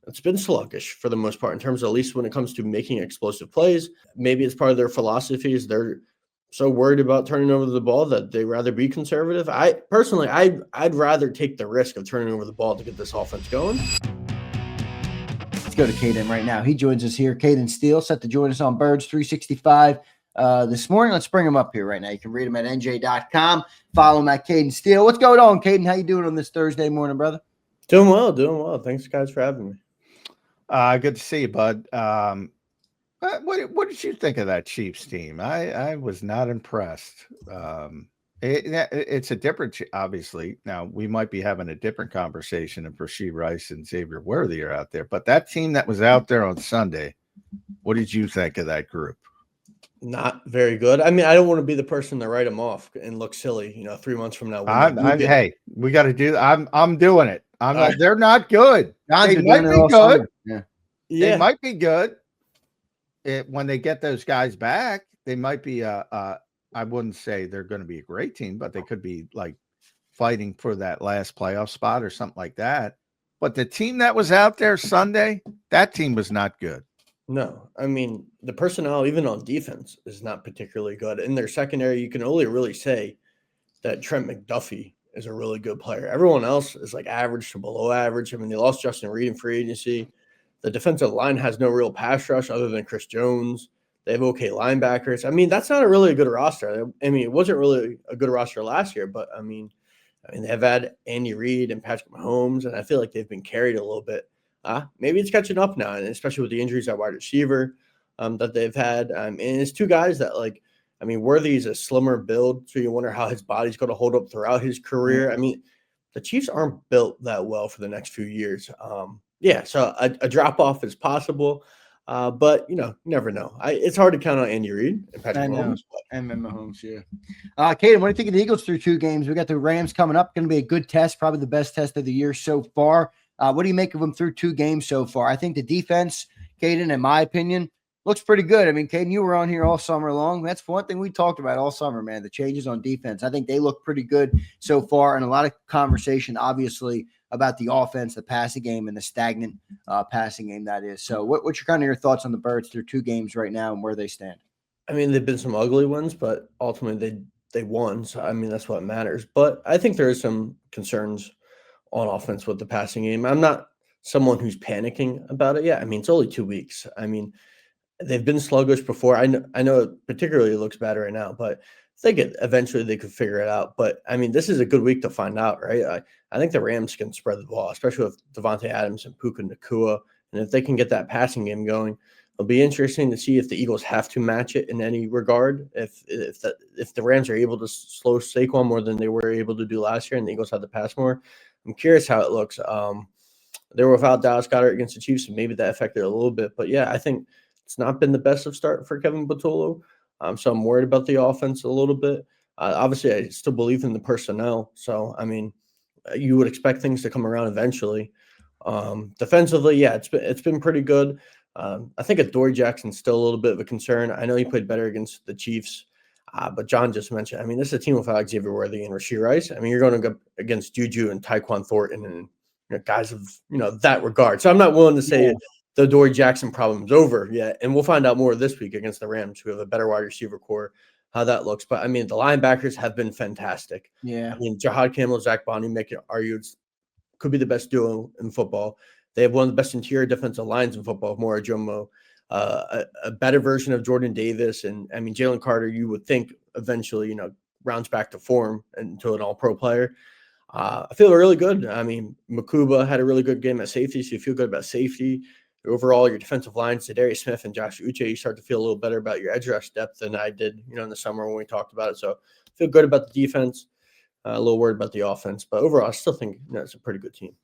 it's been sluggish for the most part in terms of at least when it comes to making explosive plays. Maybe it's part of their philosophies. They're so worried about turning over the ball that they rather be conservative. I personally, I'd rather take the risk of turning over the ball to get this offense going. Let's go to Cayden right now. He joins us here. Cayden Steele set to join us on Birds 365 this morning. Let's bring him up here right now. You can read him at nj.com. Follow him at Cayden Steele. What's going on, Cayden? How you doing on this Thursday morning, brother? Doing well, doing well. Thanks, guys, for having me. Good to see you, bud. What did you think of that Chiefs team? I was not impressed. It's a different, obviously. Now, we might be having a different conversation if Rashee Rice and Xavier Worthy are out there. But that team that was out there on Sunday, what did you think of that group? Not very good. I mean, I don't want to be the person to write them off and look silly, 3 months from now. Hey, we got to do. I'm doing it. I'm not. They're not good. They might be good. Yeah. They might be good. When they get those guys back, they might be. I wouldn't say they're going to be a great team, but they could be like fighting for that last playoff spot or something like that. But the team that was out there Sunday, that team was not good. No, I mean, the personnel, even on defense, is not particularly good. In their secondary, you can only really say that Trent McDuffie is a really good player. Everyone else is like average to below average. I mean, they lost Justin Reed in free agency. The defensive line has no real pass rush other than Chris Jones. They have okay linebackers. I mean, that's not a really good roster. I mean, it wasn't really a good roster last year, but I mean, they have had Andy Reid and Patrick Mahomes, and I feel like they've been carried a little bit. Maybe it's catching up now, and especially with the injuries at wide receiver that they've had. And it's two guys that, Worthy is a slimmer build, so you wonder how his body's going to hold up throughout his career. I mean, the Chiefs aren't built that well for the next few years. So a drop-off is possible, but, you never know. It's hard to count on Andy Reid and Patrick Mahomes. And Mahomes, yeah. Cayden, what do you think of the Eagles through 2 games? We got the Rams coming up. Going to be a good test, probably the best test of the year so far. What do you make of them through 2 games so far? I think the defense, Cayden, in my opinion, looks pretty good. I mean, Cayden, you were on here all summer long. That's one thing we talked about all summer, man, the changes on defense. I think they look pretty good so far, and a lot of conversation, obviously, about the offense, the passing game, and the stagnant passing game that is. So what's your thoughts on the Birds through 2 games right now and where they stand? I mean, they've been some ugly ones, but ultimately they won. So, I mean, that's what matters. But I think there is some concerns on offense with the passing game. I'm not someone who's panicking about it yet. I mean, it's only 2 weeks. I mean, they've been sluggish before. I know it particularly looks bad right now, but I think eventually they could figure it out. But, I mean, this is a good week to find out, right? I think the Rams can spread the ball, especially with Devontae Adams and Puka Nacua. And if they can get that passing game going, it'll be interesting to see if the Eagles have to match it in any regard. If the Rams are able to slow Saquon more than they were able to do last year and the Eagles have to pass more, I'm curious how it looks. They were without Dallas Goedert against the Chiefs, and maybe that affected it a little bit. But, yeah, I think it's not been the best of start for Kevin Patullo. So I'm worried about the offense a little bit. Obviously, I still believe in the personnel. So, I mean, you would expect things to come around eventually. Defensively, yeah, it's been pretty good. I think Adoree Jackson's still a little bit of a concern. I know he played better against the Chiefs. But John just mentioned, I mean, this is a team without Xavier Worthy and Rashee Rice. I mean, you're going to go against Juju and Tyquan Thornton and guys of, that regard. So I'm not willing to say the Adoree Jackson problem is over yet. And we'll find out more this week against the Rams, who have a better wide receiver core, how that looks. But, I mean, the linebackers have been fantastic. Yeah. I mean, Jahad Campbell, Zach Bonnie make it argued could be the best duo in football. They have one of the best interior defensive lines in football, Mora Jomo. A better version of Jordan Davis. And, I mean, Jaylen Carter, you would think eventually, rounds back to form into an all-pro player. I feel really good. I mean, Makuba had a really good game at safety, so you feel good about safety. Overall, your defensive lines, Zadarius Smith and Josh Uche, you start to feel a little better about your edge rush depth than I did, in the summer when we talked about it. So I feel good about the defense, a little worried about the offense. But overall, I still think it's a pretty good team.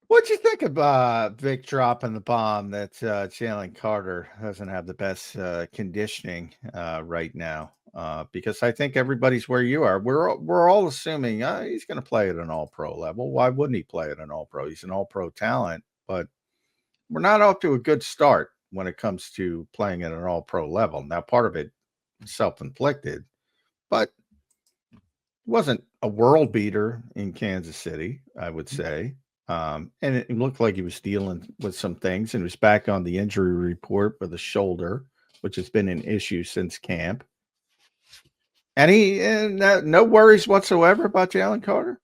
What'd you think of Vic dropping the bomb that Jaylen Carter doesn't have the best conditioning right now? Because I think everybody's where you are. We're all assuming he's going to play at an all-pro level. Why wouldn't he play at an all-pro? He's an all-pro talent, but we're not off to a good start when it comes to playing at an all-pro level. Now, part of it is self-inflicted, but it wasn't a world beater in Kansas City, I would say. And it looked like he was dealing with some things and was back on the injury report with a shoulder, which has been an issue since camp. And no worries whatsoever about Jaylen Carter.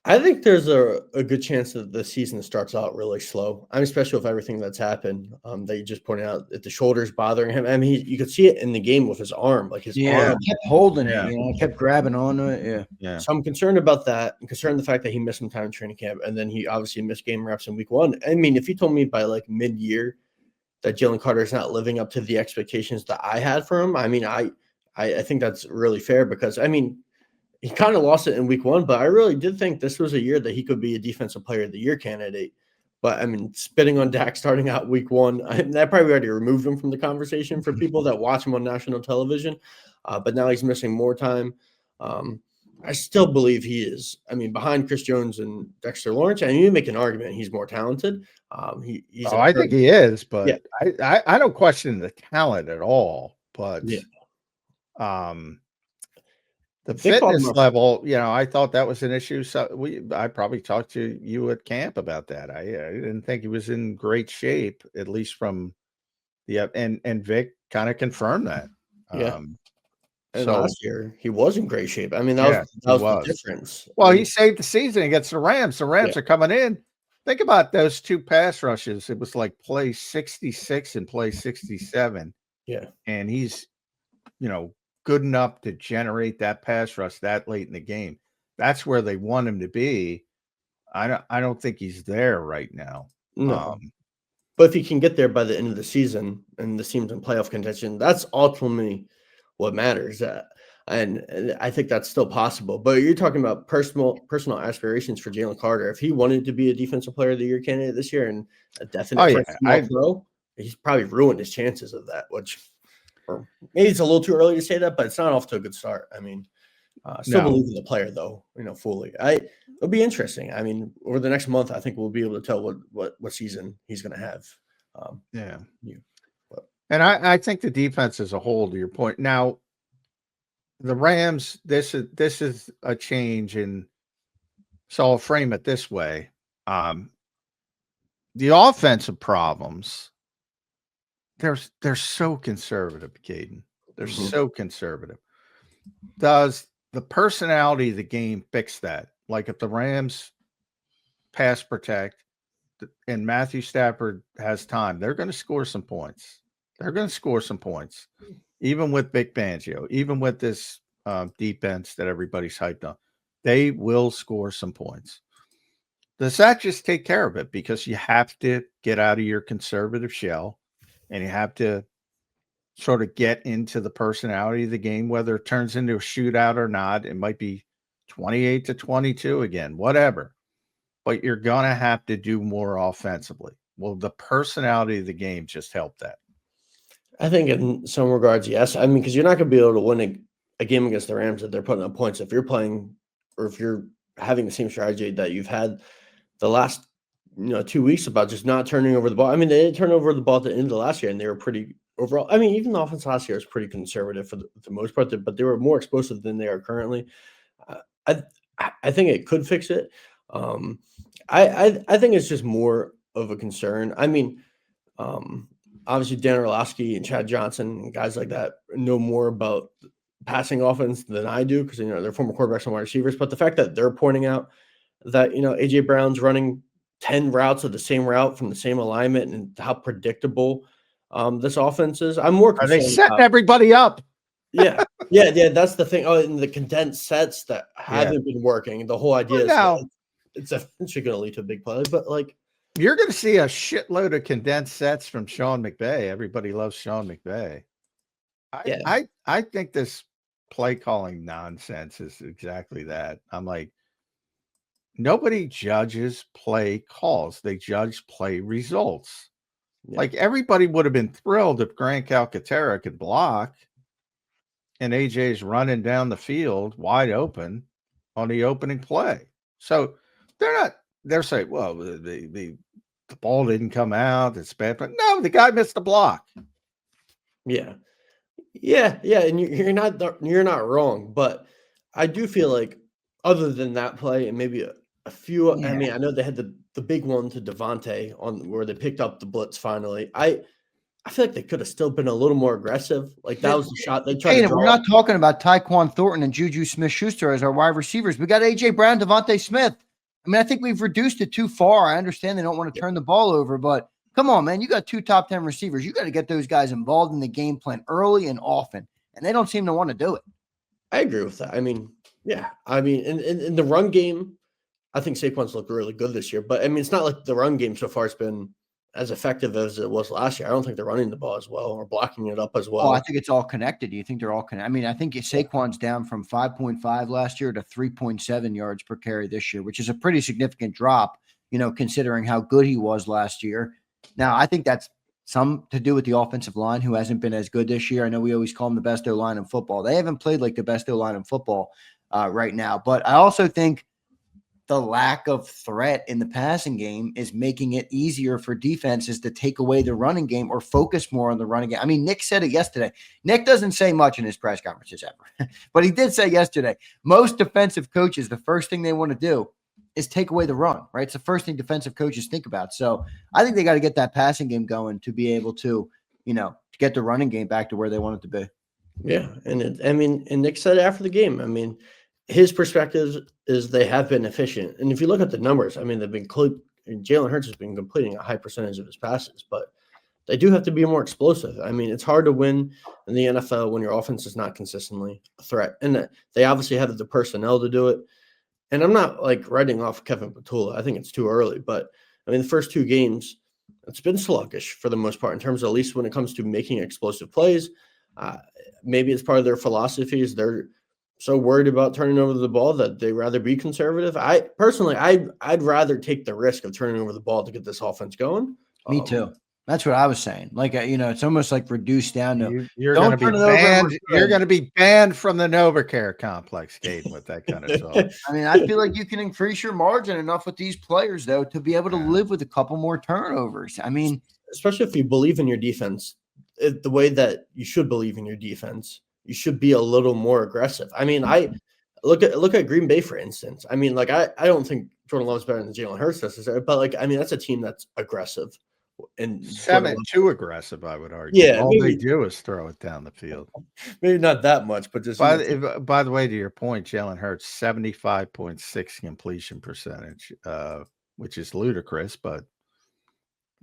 I think there's a good chance that the season starts out really slow. I mean, especially with everything that's happened. That you just pointed out that the shoulders bothering him. I mean, you could see it in the game with his arm, like his arm. He kept holding Yeah. it. Kept grabbing onto it. Yeah. So I'm concerned about that. I'm concerned the fact that he missed some time in training camp, and then he obviously missed game reps in week 1. I mean, if you told me by like mid-year that Jaylen Carter is not living up to the expectations that I had for him, I mean, I think that's really fair because I mean, he kind of lost it in week 1, but I really did think this was a year that he could be a defensive player of the year candidate. But I mean, spitting on Dak starting out week 1, that probably already removed him from the conversation for people that watch him on national television. But now he's missing more time. I still believe he is. I mean, behind Chris Jones and Dexter Lawrence, and you make an argument he's more talented. I think he is, but yeah. I don't question the talent at all. But the fitness level, I thought that was an issue. So I probably talked to you at camp about that. I didn't think he was in great shape, at least from and Vic kind of confirmed that. Yeah. And last year he was in great shape. I mean, that was the difference. Well, he saved the season against the Rams. The Rams are coming in. Think about those 2 pass rushes. It was like play 66 and play 67. Yeah. And he's, good enough to generate that pass rush that late in the game. That's where they want him to be. I don't think he's there right now. No. But if he can get there by the end of the season and the team's in playoff contention, that's ultimately what matters. And I think that's still possible. But you're talking about personal aspirations for Jaylen Carter. If he wanted to be a defensive player of the year candidate this year and a definite throw, he's probably ruined his chances of that, which or maybe it's a little too early to say that, but it's not off to a good start. I mean, still believe in the player though, fully. It'll be interesting. I mean, over the next month, I think we'll be able to tell what season he's going to have. And I think the defense as a whole, to your point. Now, the Rams, this is a change in. So I'll frame it this way: the offensive problems. They're so conservative, Cayden. They're so conservative. Does the personality of the game fix that? Like if the Rams pass protect and Matthew Stafford has time, they're going to score some points. Even with Vic Fangio, even with this defense that everybody's hyped on, they will score some points. Does that just take care of it? Because you have to get out of your conservative shell. And you have to sort of get into the personality of the game, whether it turns into a shootout or not. It might be 28-22 again, whatever. But you're going to have to do more offensively. Will the personality of the game just help that? I think in some regards, yes. I mean, because you're not going to be able to win a game against the Rams that they're putting up points if you're playing or if you're having the same strategy that you've had the last 2 weeks about just not turning over the ball. I mean, they didn't turn over the ball at the end of last year, and they were pretty overall. I mean, even the offense last year was pretty conservative for the most part, but they were more explosive than they are currently. I think it could fix it. I think it's just more of a concern. I mean, obviously Dan Orlovsky and Chad Johnson and guys like that know more about passing offense than I do because they're former quarterbacks and wide receivers. But the fact that they're pointing out that AJ Brown's running 10 routes of the same route from the same alignment and how predictable this offense is. I'm more concerned. Are they setting everybody up? Yeah. That's the thing. Oh, and the condensed sets that haven't been working. The whole idea is that it's eventually going to lead to a big play. But you're going to see a shitload of condensed sets from Sean McVay. Everybody loves Sean McVay. I think this play calling nonsense is exactly that. I'm like, nobody judges play calls. They judge play results. Yeah. Like everybody would have been thrilled if Grant Calcaterra could block and AJ's running down the field wide open on the opening play. So they're saying, well, the ball didn't come out. It's bad. But no, the guy missed the block. Yeah. And you're not wrong. But I do feel like other than that play and maybe a few, I mean, I know they had the the big one to Devontae on where they picked up the blitz finally. I feel like they could have still been a little more aggressive. Like that was the shot they tried to draw. We're not talking about Tyquan Thornton and Juju Smith-Schuster as our wide receivers. We got A.J. Brown, Devontae Smith. I mean, I think we've reduced it too far. I understand they don't want to turn the ball over, but come on, man. You got 2 top 10 receivers. You got to get those guys involved in the game plan early and often, and they don't seem to want to do it. I agree with that. I mean, yeah. I mean, in the run game, I think Saquon's looked really good this year. But, I mean, it's not like the run game so far has been as effective as it was last year. I don't think they're running the ball as well or blocking it up as well. Oh, I think it's all connected. Do you think they're all connected? I mean, I think Saquon's down from 5.5 last year to 3.7 yards per carry this year, which is a pretty significant drop, considering how good he was last year. Now, I think that's some to do with the offensive line, who hasn't been as good this year. I know we always call them the best O-line in football. They haven't played like the best O-line in football right now. But I also think the lack of threat in the passing game is making it easier for defenses to take away the running game or focus more on the running game. I mean, Nick said it yesterday. Nick doesn't say much in his press conferences ever, but he did say yesterday, most defensive coaches, the first thing they want to do is take away the run, right? It's the first thing defensive coaches think about. So I think they got to get that passing game going to be able to, to get the running game back to where they want it to be. Yeah. And Nick said after the game, I mean, his perspective is they have been efficient. And if you look at the numbers, I mean, Jalen Hurts has been completing a high percentage of his passes, but they do have to be more explosive. I mean, it's hard to win in the NFL when your offense is not consistently a threat. And they obviously have the personnel to do it. And I'm not like writing off Kevin Petula. I think it's too early. But I mean, the first 2 games, it's been sluggish for the most part in terms of, at least when it comes to making explosive plays. Maybe it's part of their philosophies. They're so worried about turning over the ball that they rather be conservative. I'd rather take the risk of turning over the ball to get this offense going. Me too. That's what I was saying. Like, it's almost like reduced down to you're going to be banned. You're going to be banned from the Novacare complex, Cayden, with that kind of talk. I mean, I feel like you can increase your margin enough with these players, though, to be able to live with a couple more turnovers. I mean, especially if you believe in your defense, the way that you should believe in your defense, you should be a little more aggressive. I mean, I look at Green Bay, for instance. I mean, like, I don't think Jordan Love's better than Jalen Hurts necessarily, but like, I mean, that's a team that's aggressive. And 7 too aggressive, I would argue. Yeah, all they do is throw it down the field. Maybe not that much, but just by the way, to your point, Jalen Hurts 75.6 completion percentage, which is ludicrous, but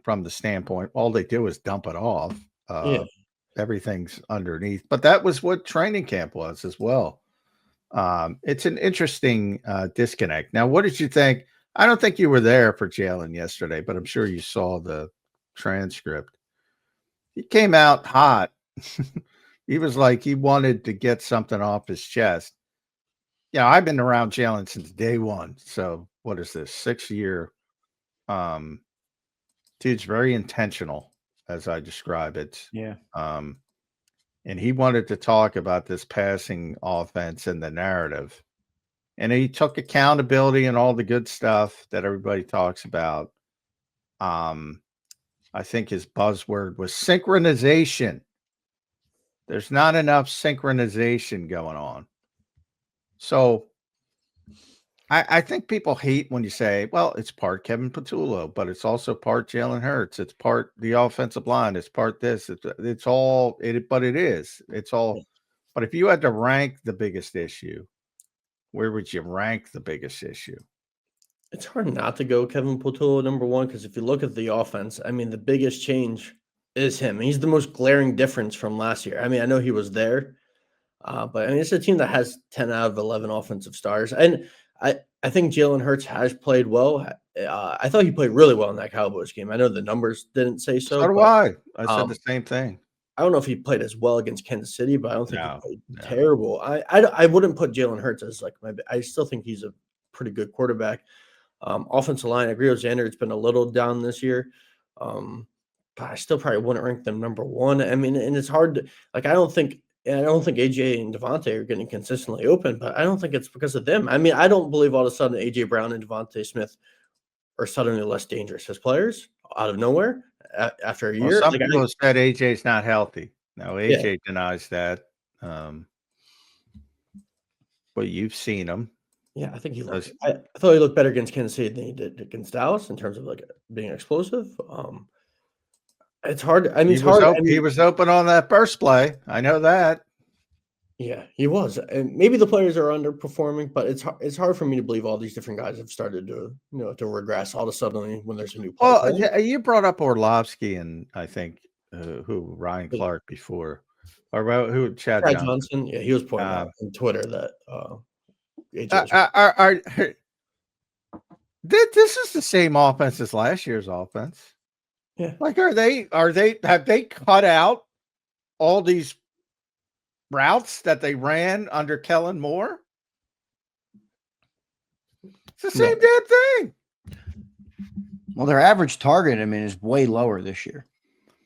from the standpoint, all they do is dump it off. Everything's underneath. But that was what training camp was as well. It's an interesting disconnect. Now, what did you think? I don't think you were there for Jalen yesterday, but I'm sure you saw the transcript. He came out hot. He was like he wanted to get something off his chest. Yeah, I've been around Jalen since day one. So what is this? 6-year. Dude's very intentional, as I describe it. Yeah. And he wanted to talk about this passing offense and the narrative. And he took accountability and all the good stuff that everybody talks about. I think his buzzword was synchronization. There's not enough synchronization going on. So I think people hate when you say, well, it's part Kevin Petula, but it's also part Jalen Hurts. It's part the offensive line. It's part this. It's all it, but it is. It's all. But if you had to rank the biggest issue, where would you rank the biggest issue? It's hard not to go Kevin Petula number 1, because if you look at the offense, I mean, the biggest change is him. He's the most glaring difference from last year. I mean, I know he was there, but I mean, it's a team that has 10 out of 11 offensive stars. And I think Jalen Hurts has played well. I thought he played really well in that Cowboys game. I know the numbers didn't say so. So do I. I said the same thing. I don't know if he played as well against Kansas City, but I don't think he played terrible. I wouldn't put Jalen Hurts as like I still think he's a pretty good quarterback. Offensive line, I agree with Zander. It's been a little down this year. But I still probably wouldn't rank them number 1. I mean, and it's hard to, like, I don't think AJ and Devontae are getting consistently open, but I don't think it's because of them. I mean, I don't believe all of a sudden AJ Brown and Devontae Smith are suddenly less dangerous as players out of nowhere after a year. Some people said AJ's not healthy. No, AJ denies that. But you've seen him. Yeah, I think he looked. Those- I thought he looked better against Kansas City than he did against Dallas in terms of like being explosive. It's hard. I mean, He it's was hard. open. I He mean, was open on that burst play. I know that. yeah, he was. And maybe the players are underperforming, but it's hard for me to believe all these different guys have started to to regress all of a sudden when there's a new play Well, caller. you brought up Orlovsky and I think who Ryan But Clark before, or who Chad Chad Johnson. Johnson, yeah, he was pointing Uh, out on Twitter that AJ was are this is the same offense as last year's offense? yeah. Like, have they cut out all these routes that they ran under Kellen Moore? It's the same No. damn thing. Well, their average target, I mean, is way lower this year.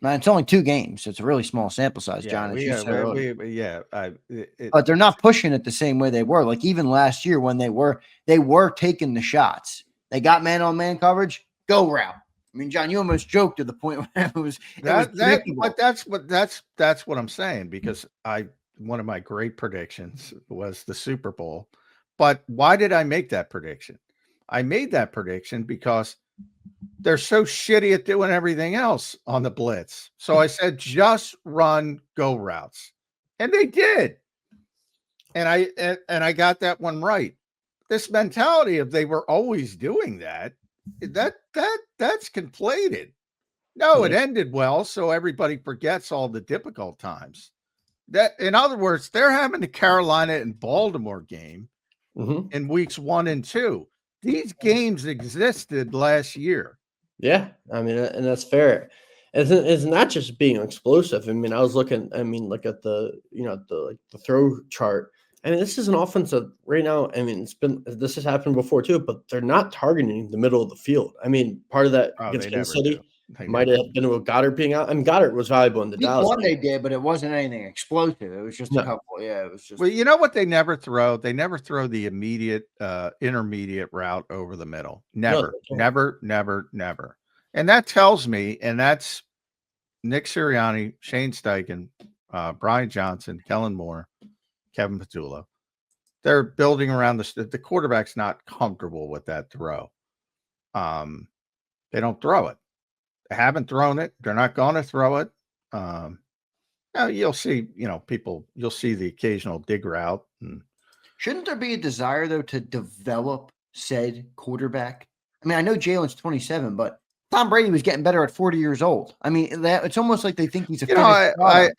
Now, it's only 2 games. So it's a really small sample size, John. As you said earlier. But they're not pushing it the same way they were. Like even last year when they were taking the shots. They got man-on-man coverage, go route. I mean, John, you almost joked to the point where it was predictable. But that's what I'm saying, because one of my great predictions was the Super Bowl. But why did I make that prediction? I made that prediction because they're so shitty at doing everything else on the blitz. So I said, just run go routes. And they did. And I got that one right. This mentality of they were always doing that's conflated. No, it ended well, so everybody forgets all the difficult times. That, in other words, they're having the Carolina and Baltimore game in weeks 1 and 2. These games existed last year. Yeah, I mean, and that's fair. It's not just being explosive. I mean, I was looking. I mean, look at the the throw chart. I mean, this is an offense that right now. I mean, this has happened before too, but they're not targeting the middle of the field. I mean, part of that against Kansas City might have been with Goddard being out. I mean, Goddard was valuable in the Dallas one game. they did, but it wasn't anything explosive. It was just a couple. Yeah, it was just. Well, you know what they never throw? They never throw the immediate, intermediate route over the middle. Never, never, never, never. And that tells me, and that's Nick Sirianni, Shane Steichen, Brian Johnson, Kellen Moore, Kevin Petullo. They're building around the quarterback's not comfortable with that throw. They don't throw it. They haven't thrown it. They're not going to throw it. Now you'll see, you'll see the occasional dig route. Shouldn't there be a desire though to develop said quarterback? I mean, I know Jalen's 27, but Tom Brady was getting better at 40 years old. I mean, it's almost like they think he's a I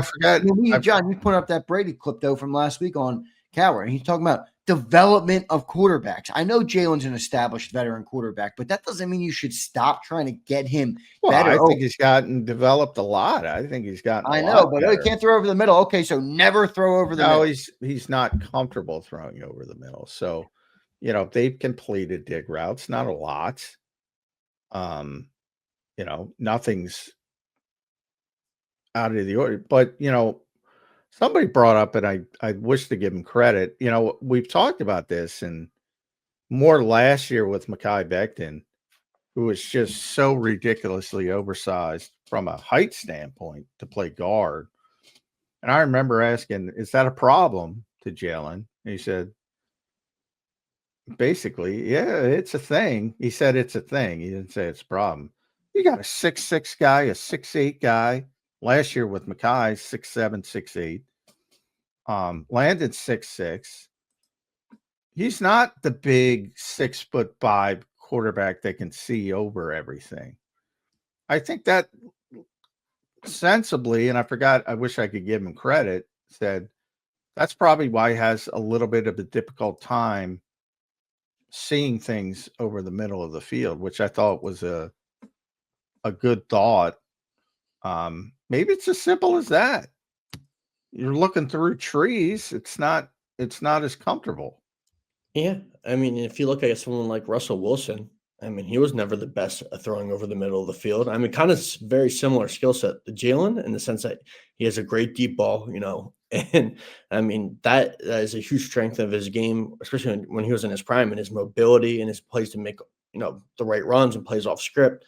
forgot. John, you put up that Brady clip though from last week on Coward, and he's talking about development of quarterbacks. I know Jalen's an established veteran quarterback, but that doesn't mean you should stop trying to get him better. I think he's gotten developed a lot. I think he's gotten. I know, but he can't throw over the middle. Okay, so never throw over the middle. No, he's not comfortable throwing over the middle. So, they've completed dig routes, not a lot. Nothing's out of the order, but somebody brought up, and I wish to give him credit. We've talked about this and more last year with Mekhi Becton, who was just so ridiculously oversized from a height standpoint to play guard. And I remember asking, is that a problem to Jalen? And he said, basically, yeah, it's a thing. He said it's a thing. He didn't say it's a problem. You got a 6'6" guy, a 6'8" guy. Last year with Mekhi, 6'7", 6'8". Landon 6'6". He's not the big 6'5" quarterback that can see over everything. I think that sensibly, and I wish I could give him credit, said that's probably why he has a little bit of a difficult time seeing things over the middle of the field, which I thought was a good thought. Maybe it's as simple as that. You're looking through trees. It's not as comfortable. Yeah. I mean, if you look at someone like Russell Wilson, I mean, he was never the best at throwing over the middle of the field. I mean, kind of very similar skill set to Jalen in the sense that he has a great deep ball, and I mean, that is a huge strength of his game, especially when he was in his prime, and his mobility and his plays to make, the right runs and plays off script.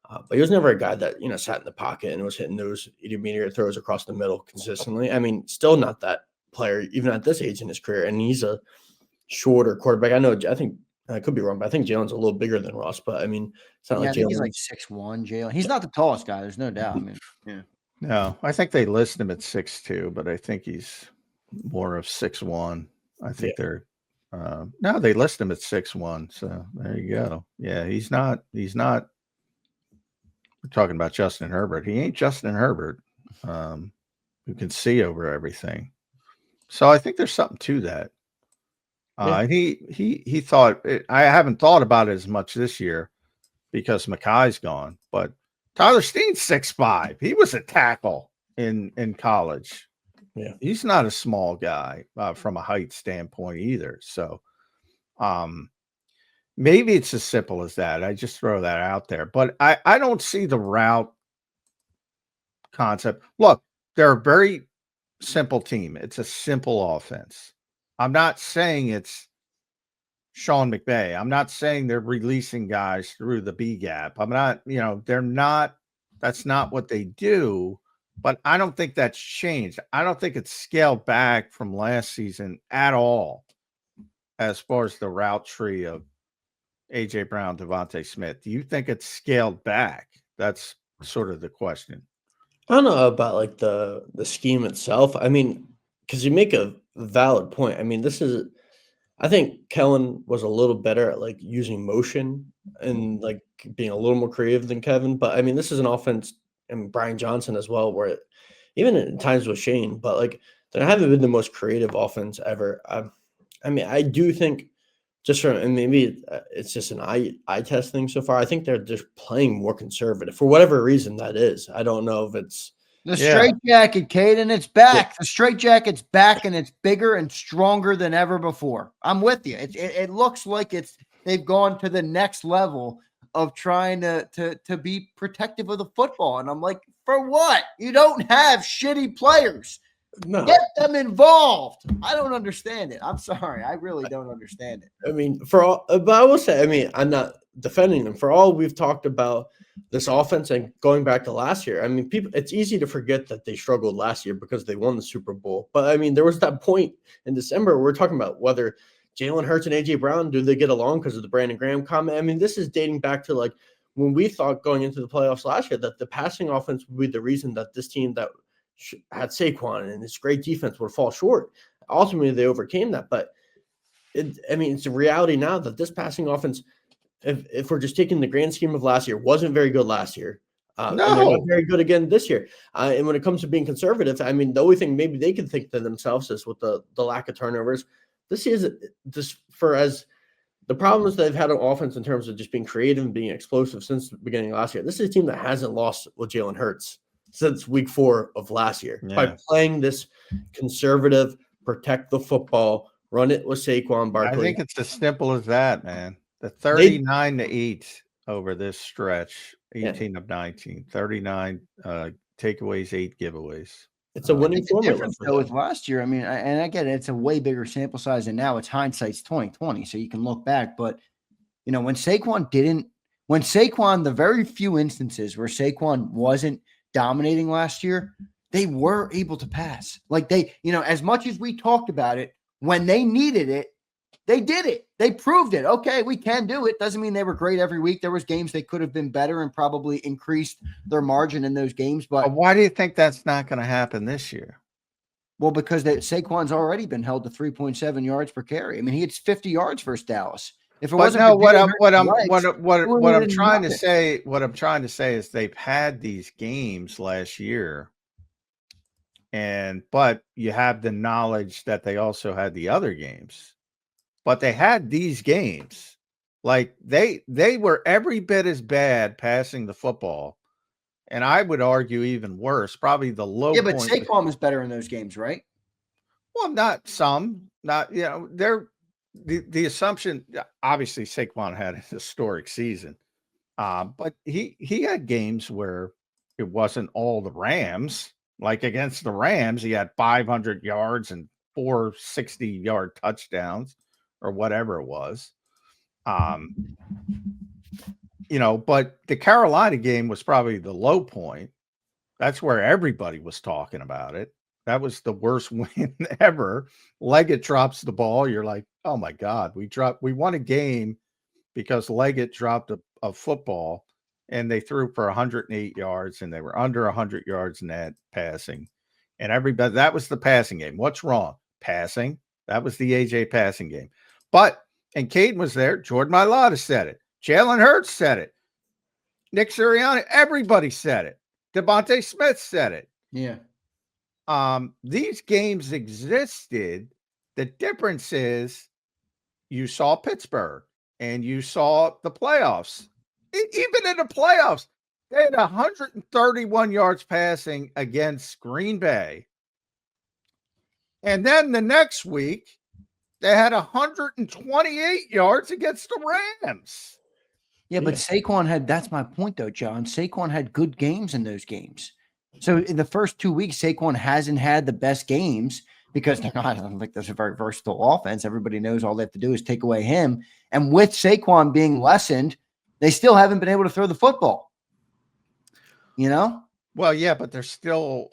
But he was never a guy that, sat in the pocket and was hitting those intermediate throws across the middle consistently. I mean, still not that player, even at this age in his career. And he's a shorter quarterback. I think I could be wrong, but I think Jalen's a little bigger than Ross. But I mean, it's not Yeah, like I think he's Jalen. like 6'1", Jalen. He's not the tallest guy. There's no doubt. I mean, yeah. No, I think they list him at 6'2", but I think he's more of 6'1". I think they're no, they list him at 6'1". So there you go. Yeah, he's not. We're talking about Justin Herbert. He ain't Justin Herbert, who can see over everything. So I think there's something to that. He thought I haven't thought about it as much this year because Makai's gone, but Tyler Steen's 6'5". He was a tackle in college. Yeah, He's not a small guy from a height standpoint either. So maybe it's as simple as that. I just throw that out there, but I don't see the route concept. Look, they're a very simple team. It's a simple offense. I'm not saying it's Sean McVay. I'm not saying they're releasing guys through the B gap. I'm not, they're not, that's not what they do, but I don't think that's changed. I don't think it's scaled back from last season at all as far as the route tree of AJ Brown, Devontae Smith. Do you think it's scaled back? That's sort of the question. I don't know about like the scheme itself. I mean, because you make a valid point. I mean, I think Kellen was a little better at like using motion and like being a little more creative than Kevin. But I mean, this is an offense and Brian Johnson as well, where even at times with Shane, but like they haven't been the most creative offense ever. I mean, I do think just from, and maybe it's just an eye test thing so far. I think they're just playing more conservative for whatever reason that is. I don't know if it's the straight jacket, Cayden. It's back. The straight jacket's back, and it's bigger and stronger than ever before. I'm with you. It looks like they've gone to the next level of trying to be protective of the football. And I'm like, for what? You don't have shitty players. no. Get them involved. I don't understand it. I'm sorry. I really don't understand it. I mean, but I will say, I mean, I'm not defending them for all we've talked about this offense and going back to last year. I mean, it's easy to forget that they struggled last year because they won the Super Bowl. But I mean, there was that point in December where we're talking about whether Jalen Hurts and AJ Brown, do they get along because of the Brandon Graham comment? I mean, this is dating back to like when we thought going into the playoffs last year that the passing offense would be the reason that this team that had Saquon and this great defense would fall short. Ultimately, they overcame that. But it's a reality now that this passing offense, if we're just taking the grand scheme of last year, wasn't very good last year. And they're not very good again this year. And when it comes to being conservative, I mean, the only thing maybe they can think to themselves is with the lack of turnovers. This is just for as the problems they've had on offense in terms of just being creative and being explosive since the beginning of last year. This is a team that hasn't lost with Jalen Hurts since week 4 of last year by playing this conservative, protect the football, run it with Saquon Barkley. I think it's as simple as that, man. The 39-8 over this stretch, 18 of 19, 39 takeaways, 8 giveaways. It's a winning formula. Difference though with last year. I mean, and I get it, it's a way bigger sample size, and now it's hindsight's 2020, so you can look back. But when Saquon, the very few instances where Saquon wasn't dominating last year, they were able to pass. Like they, as much as we talked about it, when they needed it, they did it. They proved it. Okay, we can do it. Doesn't mean they were great every week. There was games they could have been better and probably increased their margin in those games. But why do you think that's not going to happen this year? Well, because Saquon's already been held to 3.7 yards per carry. I mean, he hits 50 yards versus Dallas. If it wasn't what I'm trying to say is they've had these games last year, but you have the knowledge that they also had the other games. But they had these games. Like they were every bit as bad passing the football. And I would argue even worse, probably the low point. Yeah, but Saquon was better in those games, right? Well, not they're the assumption, obviously Saquon had a historic season. But he had games where it wasn't all the Rams. Like against the Rams, he had 500 yards and 4 60-yard touchdowns or whatever it was. But the Carolina game was probably the low point. That's where everybody was talking about it. That was the worst win ever. Leggett drops the ball. You're like, oh my God, we won a game because Leggett dropped a football and they threw for 108 yards and they were under 100 yards net passing. And everybody, that was the passing game. What's wrong? Passing. That was the AJ passing game. And Cayden was there. Jordan Mailata said it. Jalen Hurts said it. Nick Sirianni, everybody said it. Devontae Smith said it. Yeah. These games existed. The difference is you saw Pittsburgh and you saw the playoffs. Even in the playoffs, they had 131 yards passing against Green Bay. And then the next week, they had 128 yards against the Rams. Yeah, but Saquon that's my point though, John. Saquon had good games in those games. So in the first 2 weeks, Saquon hasn't had the best games because they're not, I don't think there's a very versatile offense. Everybody knows all they have to do is take away him. And with Saquon being lessened, they still haven't been able to throw the football. You know? Well, yeah, but they're still,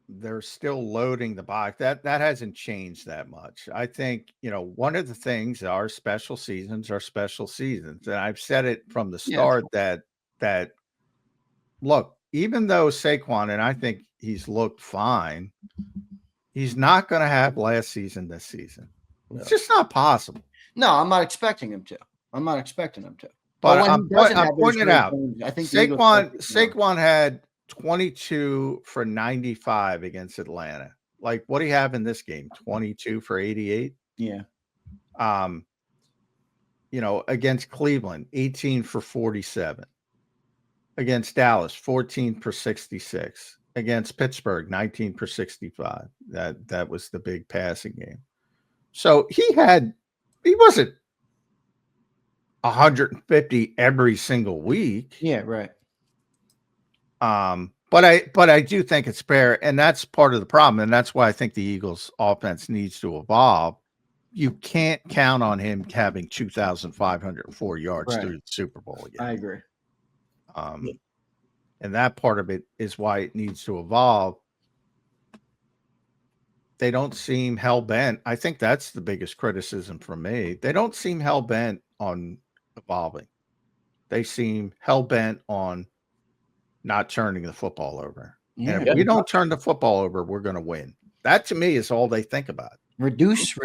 they're still loading the box. That hasn't changed that much. I think, one of the things our special seasons are special seasons. And I've said it from the start that look, even though Saquon, and I think he's looked fine, he's not going to have last season this season. No. It's just not possible. No, I'm not expecting him to. But I'm pointing it out. I think Saquon had 22 for 95 against Atlanta. Like, what do you have in this game? 22 for 88? Yeah. Against Cleveland, 18 for 47. Against Dallas, 14 for 66. Against Pittsburgh, 19 for 65. That was the big passing game. So he wasn't 150 every single week. Yeah, right. But I do think it's fair, and that's part of the problem, and that's why I think the Eagles' offense needs to evolve. You can't count on him having 2,504 yards through the Super Bowl again. I agree. And that part of it is why it needs to evolve. They don't seem hell-bent. I think that's the biggest criticism from me. They don't seem hell-bent on evolving. They seem hell-bent on not turning the football over. Yeah. And if we don't turn the football over, we're going to win. That, to me, is all they think about. Reduce.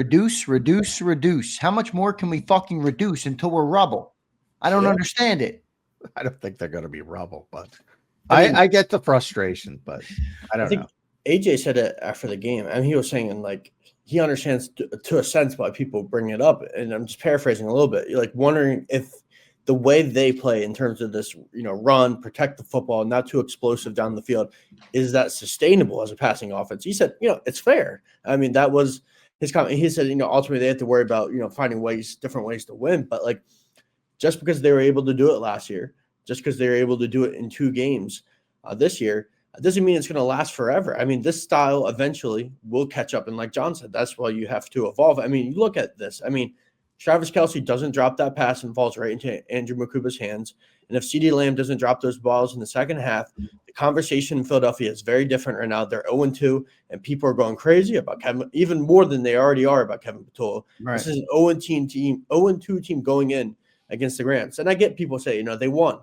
How much more can we fucking reduce until we're rubble? I don't understand it. I don't think they're going to be rubble, but I get the frustration, but I don't know. AJ said it after the game. I mean, he was saying, like, he understands to a sense why people bring it up. And I'm just paraphrasing a little bit. You're like wondering if the way they play in terms of this, run, protect the football, not too explosive down the field, is that sustainable as a passing offense? He said, it's fair. I mean, that was his comment. He said, ultimately they have to worry about, finding different ways to win. But like, just because they were able to do it last year, just because they were able to do it in 2 games this year, doesn't mean it's going to last forever. I mean, this style eventually will catch up. And like John said, that's why you have to evolve. I mean, you look at this. I mean, Travis Kelce doesn't drop that pass and falls right into Andrew Makuba's hands. And if CeeDee Lamb doesn't drop those balls in the second half, the conversation in Philadelphia is very different right now. They're 0-2, and people are going crazy about Kevin, even more than they already are about Kevin Patullo. Right. This is an 0-2 team going in against the Rams. And I get people say, they won.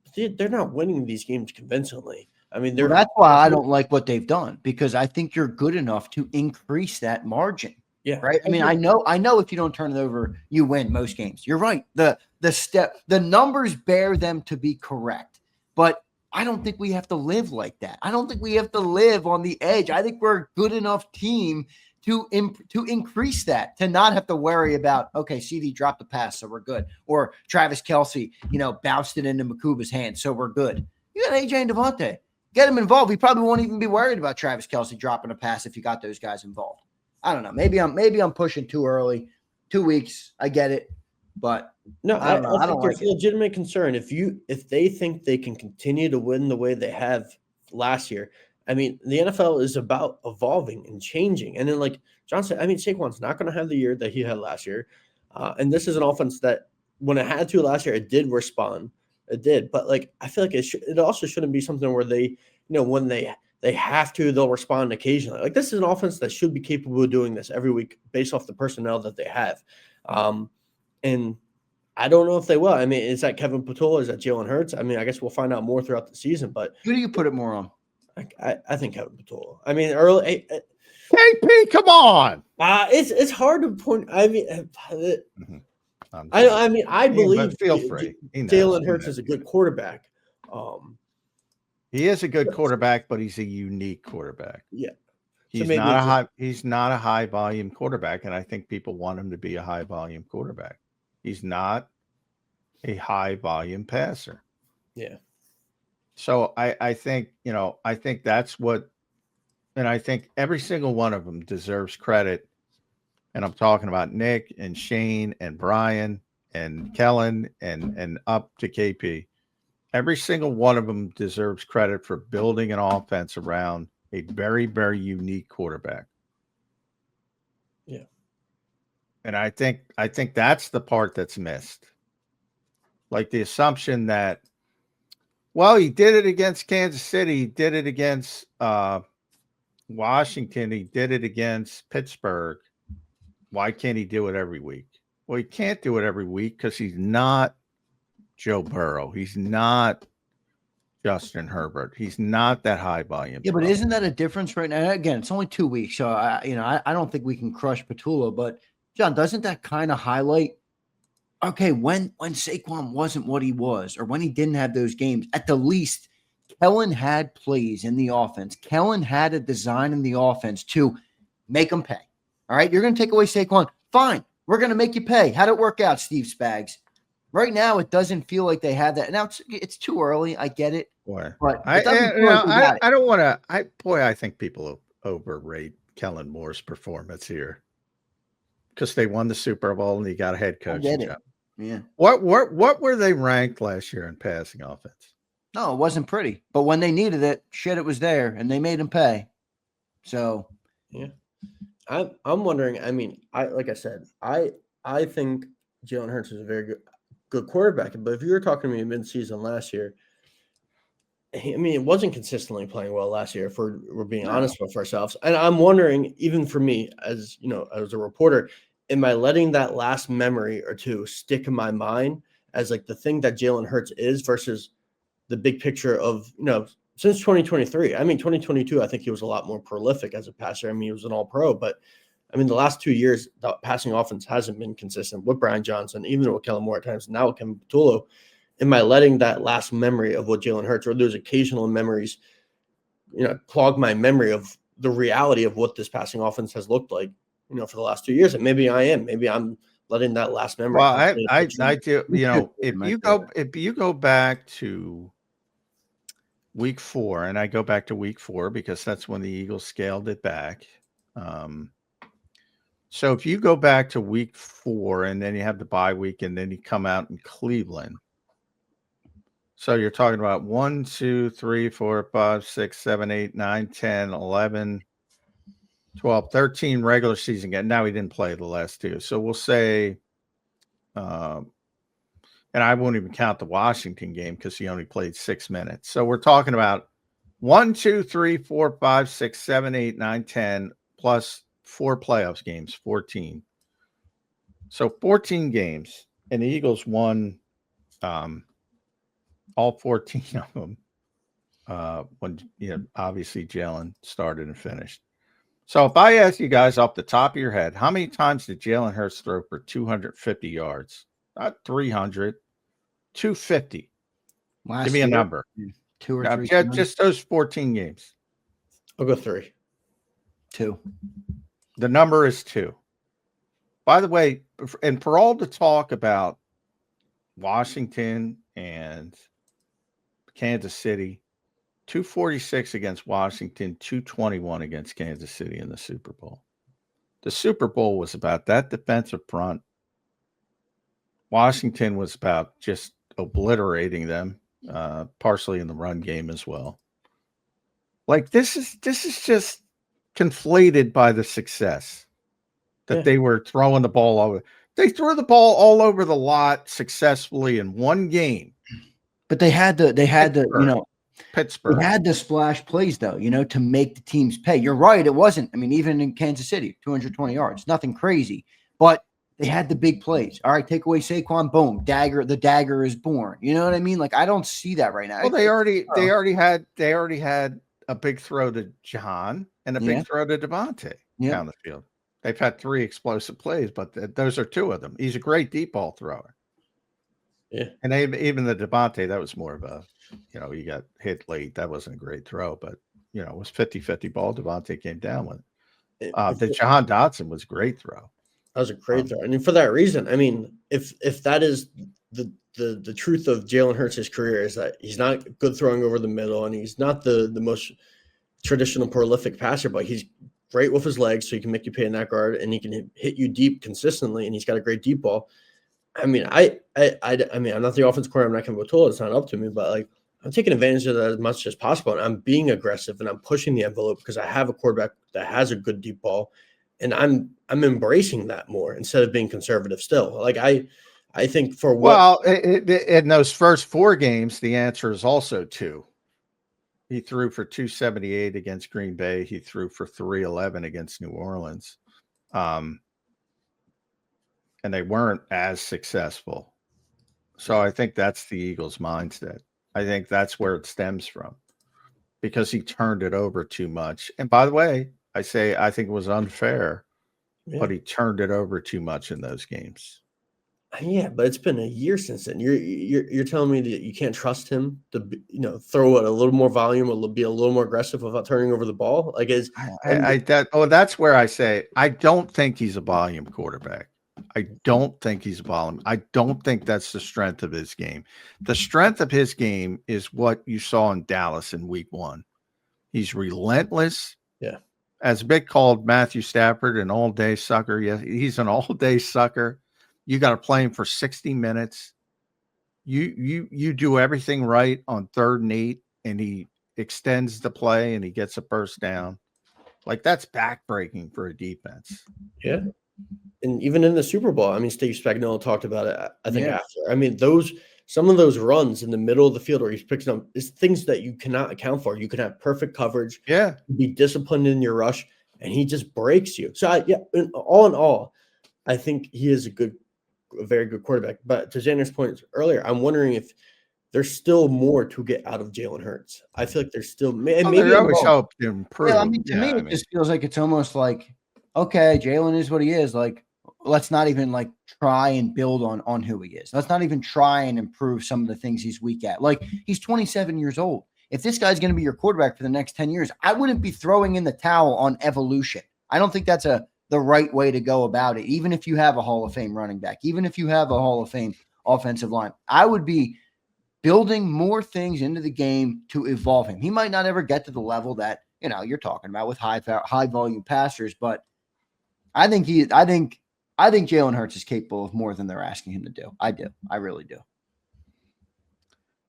But they're not winning these games convincingly. I mean, that's why I don't like what they've done, because I think you're good enough to increase that margin. Yeah. Right. I mean, I know if you don't turn it over, you win most games. You're right. The numbers bear them to be correct, but I don't think we have to live like that. I don't think we have to live on the edge. I think we're a good enough team to increase that, to not have to worry about, okay, CD dropped the pass, so we're good. Or Travis Kelce, bounced it into Makuba's hand, so we're good. You got AJ and Devontae. Get them involved. We probably won't even be worried about Travis Kelce dropping a pass if you got those guys involved. I don't know. Maybe I'm pushing too early. 2 weeks, I get it, but no, I think there's a legitimate concern if they think they can continue to win the way they have last year. I mean, the NFL is about evolving and changing. And then, like John said, I mean, Saquon's not going to have the year that he had last year, and this is an offense that when it had to last year, it did respond. It did, but like I feel like it also shouldn't be something where they, when they they have to, they'll respond occasionally. Like, this is an offense that should be capable of doing this every week based off the personnel that they have. And I don't know if they will. I mean, is that Kevin Patullo? Is that Jalen Hurts? I mean, I guess we'll find out more throughout the season, but Who do you put it more on? I think Kevin Patullo. I mean, early KP, come on. it's hard to point. I mean, I'm I mean, I but believe feel free. He knows. Jalen Hurts is a good quarterback. He is a good quarterback, but he's a unique quarterback. Yeah. He's So not a high volume quarterback, and I think people want him to be a high volume quarterback. He's not a high volume passer. Yeah. So I think, I think that's what, and I think every single one of them deserves credit. And I'm talking about Nick and Shane and Brian and Kellen and up to KP. Every single one of them deserves credit for building an offense around a very, very unique quarterback. Yeah. And I think that's the part that's missed. Like the assumption that, well, he did it against Kansas City, he did it against Washington, he did it against Pittsburgh. Why can't he do it every week? Well, he can't do it every week because he's not Joe Burrow. He's not Justin Herbert. He's not that high volume. Yeah, but isn't that a difference right now? Again, it's only 2 weeks, so I don't think we can crush Patullo. But John, doesn't that kind of highlight? Okay, when Saquon wasn't what he was, or when he didn't have those games, at the least, Kellen had plays in the offense. Kellen had a design in the offense to make them pay. All right, you're going to take away Saquon. Fine, we're going to make you pay. How'd it work out, Steve Spags? Right now, it doesn't feel like they have that. Now it's too early. I get it. Boy, but I don't want to. I think people overrate Kellen Moore's performance here because they won the Super Bowl and he got a head coaching job. Yeah. What were they ranked last year in passing offense? No, it wasn't pretty. But when they needed it, shit, it was there, and they made him pay. So, yeah, I'm wondering. I mean, like I said, I think Jalen Hurts is a very good quarterback. But if you were talking to me mid-season last year, I mean, it wasn't consistently playing well last year. If we're being honest with ourselves, and I'm wondering, even for me, as as a reporter, am I letting that last memory or two stick in my mind as like the thing that Jalen Hurts is versus the big picture of, since 2023. I mean, 2022, I think he was a lot more prolific as a passer. I mean, he was an all-pro, but I mean, the last 2 years, the passing offense hasn't been consistent with Brian Johnson, even with Kellen Moore at times, now with Kevin Patullo. Am I letting that last memory of what Jalen Hurts, or those occasional memories, clog my memory of the reality of what this passing offense has looked like, for the last 2 years? And maybe I am. Maybe I'm letting that last memory. Well, I do. If you go back to week 4, and I go back to week 4 because that's when the Eagles scaled it back. So if you go back to week 4 and then you have the bye week and then you come out in Cleveland. So you're talking about 1, 2, 3, 4, 5, 6, 7, 8, 9, 10, 11, 12, 13 regular season games. Now he didn't play the last 2. So we'll say, and I won't even count the Washington game because he only played 6 minutes. So we're talking about 1, 2, 3, 4, 5, 6, 7, 8, 9, 10, plus 4 playoffs games, 14. So 14 games, and the Eagles won all 14 of them when obviously Jalen started and finished. So if I ask you guys off the top of your head, how many times did Jalen Hurts throw for 250 yards? Not 300, 250. Give me a number. 2 or 3. Just those 14 games. I'll go 3. 2. The number is 2. By the way, and for all the talk about Washington and Kansas City, 246 against Washington, 221 against Kansas City in the Super Bowl. The Super Bowl was about that defensive front. Washington was about just obliterating them, partially in the run game as well. Like this is just conflated by the success that they were throwing the ball over. They threw the ball all over the lot successfully in one game. But they had the Pittsburgh. It had the splash plays, though, to make the teams pay. You're right. It wasn't. I mean, even in Kansas City, 220 yards, nothing crazy, but they had the big plays. All right, take away Saquon, boom, the dagger is born. You know what I mean? Like, I don't see that right now. Well, they already had a big throw to John and a big throw to Devontae down the field. They've had 3 explosive plays, but those are 2 of them. He's a great deep ball thrower. Yeah. And even the Devontae, that was more of a, he got hit late. That wasn't a great throw, but, it was 50-50 ball. Devontae came down with it. The Jahan Dotson was a great throw. That was a great throw. And for that reason, I mean, if that is the truth of Jalen Hurts' career, is that he's not good throwing over the middle, and he's not the most traditional prolific passer, but he's great with his legs, so he can make you pay in that guard, and he can hit you deep consistently, and he's got a great deep ball. I mean, I mean, I'm not the offensive coordinator. I'm not going to told. It's not up to me, but like, I'm taking advantage of that as much as possible, and I'm being aggressive, and I'm pushing the envelope because I have a quarterback that has a good deep ball, and I'm embracing that more instead of being conservative still. Like, I think for what. Well, in those first 4 games, the answer is also 2. He threw for 278 against Green Bay. He threw for 311 against New Orleans. And they weren't as successful. So I think that's the Eagles' mindset. I think that's where it stems from, because he turned it over too much. And by the way, I think it was unfair, but he turned it over too much in those games. Yeah, but it's been a year since then. You're telling me that you can't trust him to throw it a little more volume or be a little more aggressive without turning over the ball? Like, that's where I say I don't think he's a volume quarterback. I don't think he's a volume. I don't think that's the strength of his game. The strength of his game is what you saw in Dallas in week 1. He's relentless. Yeah. As Vic called Matthew Stafford an all-day sucker. Yes, he's an all-day sucker. You got to play him for 60 minutes. You do everything right on 3rd and 8, and he extends the play and he gets a first down. Like, that's backbreaking for a defense. Yeah. And even in the Super Bowl, I mean, Steve Spagnuolo talked about it, I think, after. I mean, some of those runs in the middle of the field where he's picking up is things that you cannot account for. You can have perfect coverage. Yeah. Be disciplined in your rush, and he just breaks you. So, all in all, I think he is a very good quarterback. But to Zander's point earlier, I'm wondering if there's still more to get out of Jalen Hurts. I feel like there's still maybe always hope to improve. Yeah, I mean, to me, it just feels like it's almost like, okay, Jalen is what he is. Like, let's not even like try and build on who he is. Let's not even try and improve some of the things he's weak at. Like, he's 27 years old. If this guy's going to be your quarterback for the next 10 years, I wouldn't be throwing in the towel on evolution. I don't think that's the right way to go about it. Even if you have a Hall of Fame running back, even if you have a Hall of Fame offensive line, I would be building more things into the game to evolve him. He might not ever get to the level that, you're talking about with high volume passers, but I think Jalen Hurts is capable of more than they're asking him to do. I do. I really do.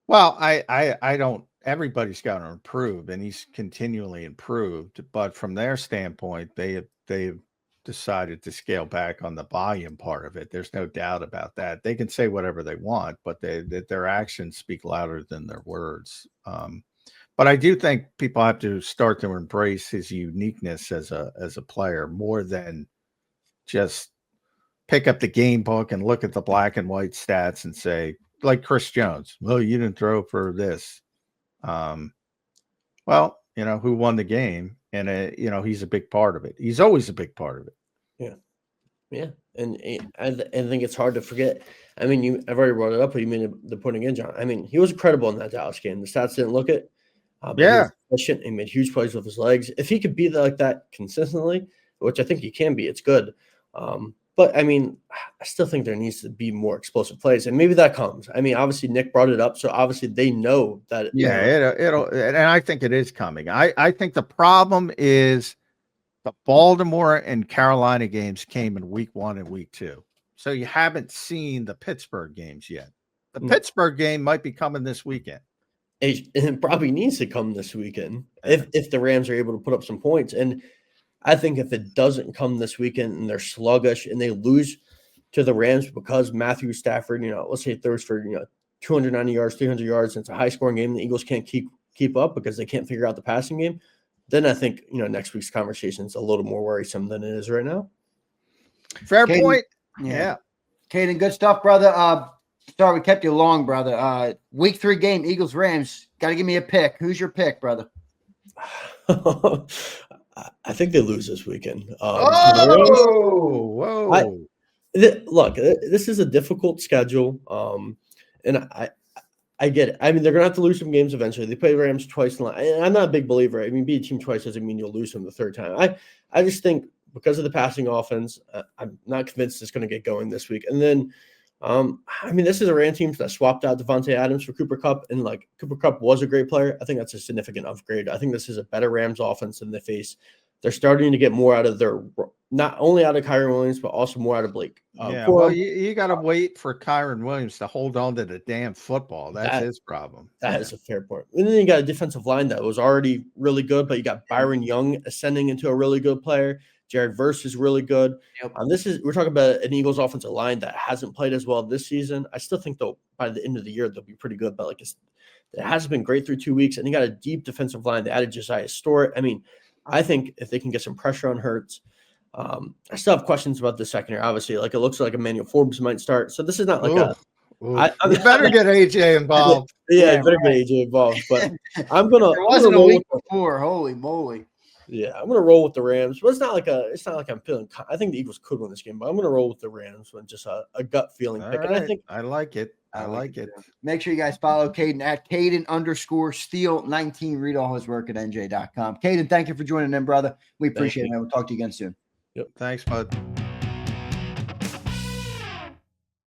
Well, I don't. Everybody's got to improve, and he's continually improved. But from their standpoint, they've decided to scale back on the volume part of it. There's no doubt about that. They can say whatever they want, but their actions speak louder than their words. But I do think people have to start to embrace his uniqueness as a player more than just pick up the game book and look at the black and white stats and say, like Chris Jones, well, you didn't throw for this. Well, who won the game? And, he's a big part of it. He's always a big part of it. Yeah. Yeah. And I think it's hard to forget. I mean, I've already brought it up, but you made the point again, John. I mean, he was credible in that Dallas game. The stats didn't look it. But he was efficient. He made huge plays with his legs. If he could be like that consistently, which I think he can be, it's good. But I mean, I still think there needs to be more explosive plays, and maybe that comes. I mean, obviously Nick brought it up, so obviously they know that. It'll, and I think it is coming. I think the problem is the Baltimore and Carolina games came in week 1 and week 2, so you haven't seen the Pittsburgh games yet. The Pittsburgh game might be coming this weekend. It probably needs to come this weekend if the Rams are able to put up some points. And I think if it doesn't come this weekend and they're sluggish and they lose to the Rams because Matthew Stafford, let's say throws for 290 yards, 300 yards, and it's a high-scoring game, the Eagles can't keep keep up because they can't figure out the passing game, then I think, next week's conversation is a little more worrisome than it is right now. Fair Cayden, point. Yeah. Yeah. Cayden, good stuff, brother. Sorry we kept you long, brother. Week 3 game, Eagles Rams. Got to give me a pick. Who's your pick, brother? I think they lose this weekend. Whoa. Look, this is a difficult schedule, and I get it. I mean, they're going to have to lose some games eventually. They play Rams twice. And I'm not a big believer. I mean, beat a team twice doesn't mean you'll lose them the third time. I just think because of the passing offense, I'm not convinced it's going to get going this week. And then, I mean, this is a Rams team that swapped out Devontae Adams for Cooper Kupp, and Cooper Kupp was a great player. I think that's a significant upgrade. I think this is a better Rams offense than they face. They're starting to get more out of not only out of Kyren Williams, but also more out of Blake. Well, you got to wait for Kyren Williams to hold on to the damn football. That's his problem. That is a fair point. And then you got a defensive line that was already really good, but you got Byron Young ascending into a really good player. Jared Verse is really good. Yep. We're talking about an Eagles offensive line that hasn't played as well this season. I still think by the end of the year they'll be pretty good, but it hasn't been great through 2 weeks. And you got a deep defensive line. They added Josiah Stewart. I mean, I think if they can get some pressure on Hurts, I still have questions about the secondary. Obviously, it looks like Emmanuel Forbes might start. So this is not like you better get AJ involved. Yeah, better get AJ involved. But I'm gonna. There wasn't a week before. Holy moly! Yeah, I'm gonna roll with the Rams. But it's not like I'm feeling. I think the Eagles could win this game, but I'm gonna roll with the Rams with just a gut feeling pick. Right. And I think I like it. I like it. Make sure you guys follow Cayden at Cayden_Steele19. Read all his work at NJ.com. Cayden, thank you for joining in, brother. We appreciate it, man. We'll talk to you again soon. Yep. Thanks, bud.